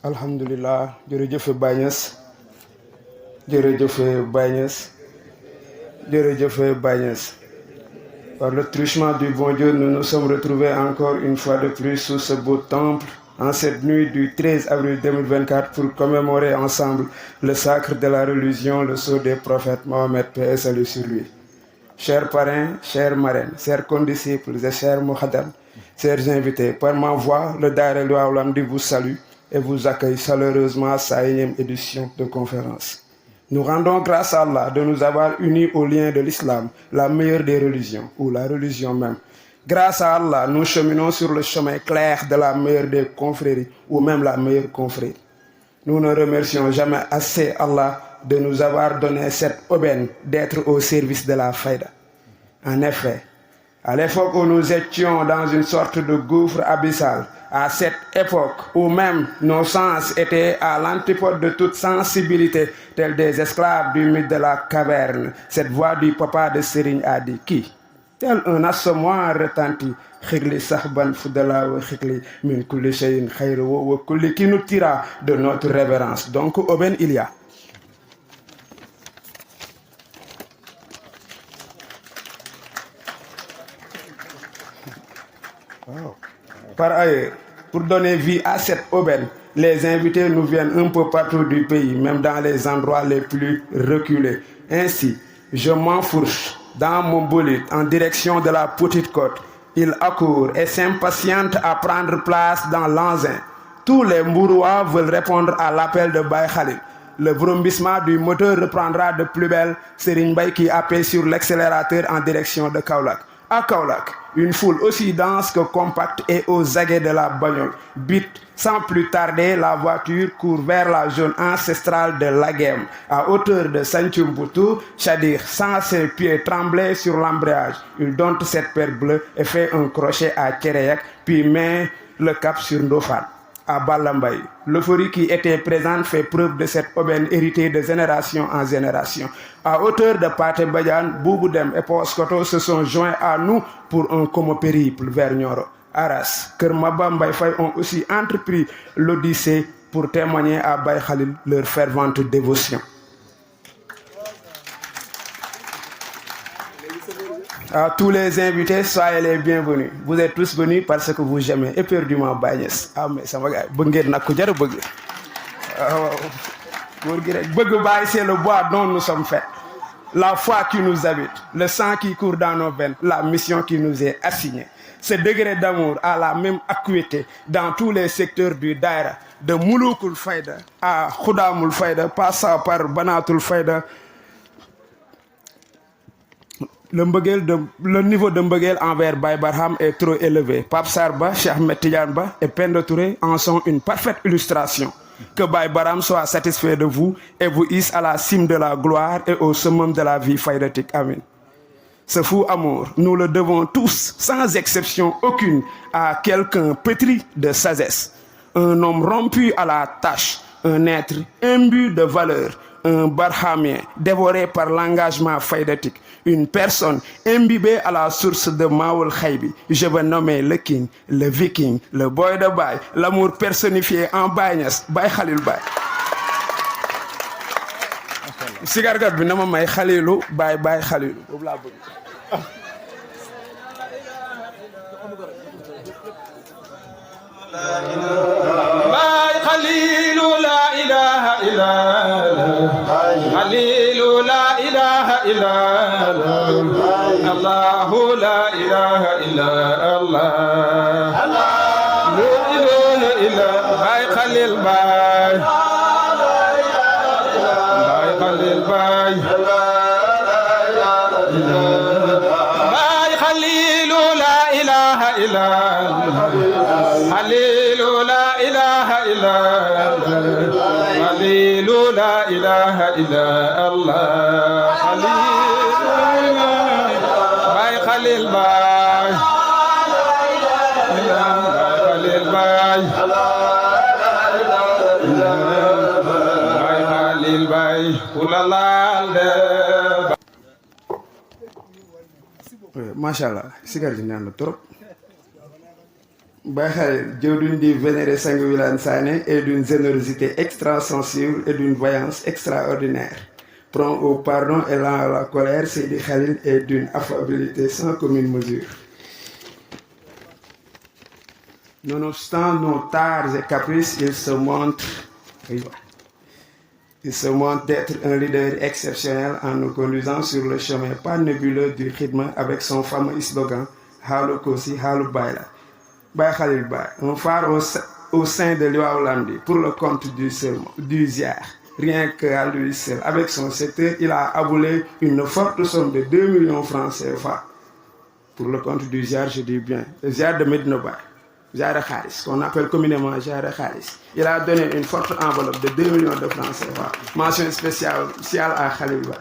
alhamdulillah jërëjëf Baye Niass jërëjëf Baye Niass jërëjëf Baye Niass. Par le truchement du bon Dieu, nous nous sommes retrouvés encore une fois de plus sous ce beau temple en cette nuit du 13 avril 2024 pour commémorer ensemble le sacre de la religion, le sceau des prophètes Mohammed, paix et salut sur lui. Chers parrains, chères marraines, chers condisciples et chers muhaddam, chers invités, par ma voix, le Daïra Loua Oulamdi vous salue et vous accueille chaleureusement à sa 1e édition de conférence. Nous rendons grâce à Allah de nous avoir unis au lien de l'islam, la meilleure des religions, ou la religion même. Grâce à Allah, nous cheminons sur le chemin clair de la meilleure des confréries, ou même la meilleure confrérie. Nous ne remercions jamais assez Allah de nous avoir donné cette aubaine d'être au service de la faïda. En effet, à l'époque où nous étions dans une sorte de gouffre abyssal, à cette époque où même nos sens étaient à l'antipode de toute sensibilité, tels des esclaves du mythe de la caverne, cette voix du papa de Serigne a dit qui, tel un assommoir retentit, Khigli sahban fudala wa khigli min kulli shayin khayru wa kulli, qui nous tira de notre révérence. Donc, aubaine il y a. Wow. Par ailleurs, pour donner vie à cette aubaine, les invités nous viennent un peu partout du pays, même dans les endroits les plus reculés. Ainsi, je m'enfourche dans mon bolide en direction de la Petite Côte. Il accourt et s'impatiente à prendre place dans l'engin. Tous les Mbourois veulent répondre à l'appel de Baye Khalil. Le vrombissement du moteur reprendra de plus belle. Serigne Baye qui appuie sur l'accélérateur en direction de Kaolack. À Kaolack, une foule aussi dense que compacte et aux aguets de la bagnole. Vite, sans plus tarder, la voiture court vers la zone ancestrale de Lagem, à hauteur de Santiumboutou. Chadir, sans ses pieds trembler sur l'embrayage, il dompte cette paire bleue et fait un crochet à Kéréac, puis met le cap sur Ndofane. À Balambay, l'euphorie qui était présente fait preuve de cette aubaine héritée de génération en génération. À hauteur de Pathé Badiane, Bouboudem et Paoskoto se sont joints à nous pour un commun périple vers Nioro. Arras, Kermaba, Mbaye Faye ont aussi entrepris l'Odyssée pour témoigner à Baye Khalil leur fervente dévotion. À tous les invités, soyez les bienvenus. Vous êtes tous venus parce que vous aimez éperdument Baye Niass. Ah mais ça va gars, bëgg nak ko jar bëgg. Bëgg Baye, c'est le bois dont nous sommes faits. La foi qui nous habite, le sang qui court dans nos veines, la mission qui nous est assignée. Ce degré d'amour a la même acuité dans tous les secteurs du Daïra, de Mouloukoul Fayda à Khoudamoul Fayda, passant par Banatul Fayda. Le niveau de mbëggeel envers Baye Barham est trop élevé. Pape Sarba, Cheikh Ahmed Tidiane Ba et Penda Touré en sont une parfaite illustration. Que Baye Barham soit satisfait de vous et vous hisse à la cime de la gloire et au summum de la vie faïdatique. Amen. Ce fou amour, nous le devons tous, sans exception aucune, à quelqu'un pétri de sagesse. Un homme rompu à la tâche, un être imbu de valeur, un barhamien dévoré par l'engagement faïdatique, une personne imbibée à la source de Maoul Khaybi. Je vais nommer le king, le viking, le boy de Baye, l'amour personnifié en Baye Niass, Baye Khalil Baye. Sigargat bi nama may Khalilu Baye Baye Khalilu boobu laa bëgg. Baye Khalilu la ilaha illa Khalilu la ilaha illa Allahu la ilaha illa Allah la ilaha illa Baye Khalil Baye Baye Khalil Baye Baye Khalilu la ilaha illa Khalilu la ilaha illa Khalilu la ilaha illa Allah Baye Khalil Baye Khalil Baye Baye Khalil Baye ulalal Mashallah sigar di naan la trop Baye Khalil dit vénérer Sang Wilane Sané est d'une générosité extrasensible et d'une voyance extraordinaire. Prompt au pardon et lent à la colère, Seydi Khalil est d'une affabilité sans commune mesure. Nonobstant nos tares et caprices, il se montre d'être un leader exceptionnel en nous conduisant sur le chemin pas nébuleux du rythme avec son fameux slogan Halu Kosi, Halu Bayla. Baye Khalil Baye, un phare au sein de l'Ouaoulandi pour le compte du Ziar. Rien qu'à lui seul, avec son secteur, il a aboulé une forte somme de 2 millions de francs CFA. Pour le compte du Ziar, je dis bien, le Ziar de Medina Baye, Ziar de Khalis, qu'on appelle communément Ziar de Khalis. Il a donné une forte enveloppe de 2 millions de francs CFA. Mention spéciale à Khalil Baye.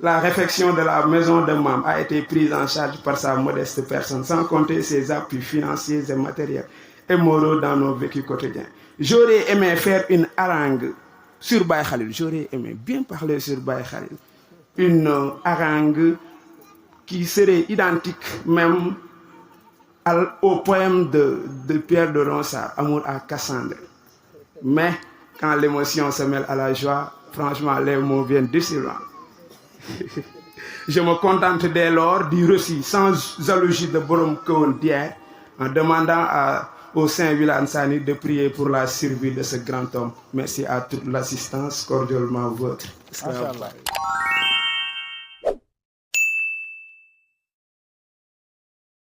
La réfection de la maison de Mam a été prise en charge par sa modeste personne, sans compter ses appuis financiers et matériels et moraux dans nos vécus quotidiens. J'aurais aimé faire une harangue sur Baye Khalil. J'aurais aimé bien parler sur Baye Khalil. Une harangue qui serait identique même au poème de Pierre de Ronsard, Amour à Cassandre. Mais quand l'émotion se mêle à la joie, franchement, les mots viennent difficilement. Je me contente dès lors du reçu sans jalousie de Borom Kewon d'hier en demandant au Saint Wilane Sané de prier pour la survie de ce grand homme. Merci à toute l'assistance, cordialement vôtre.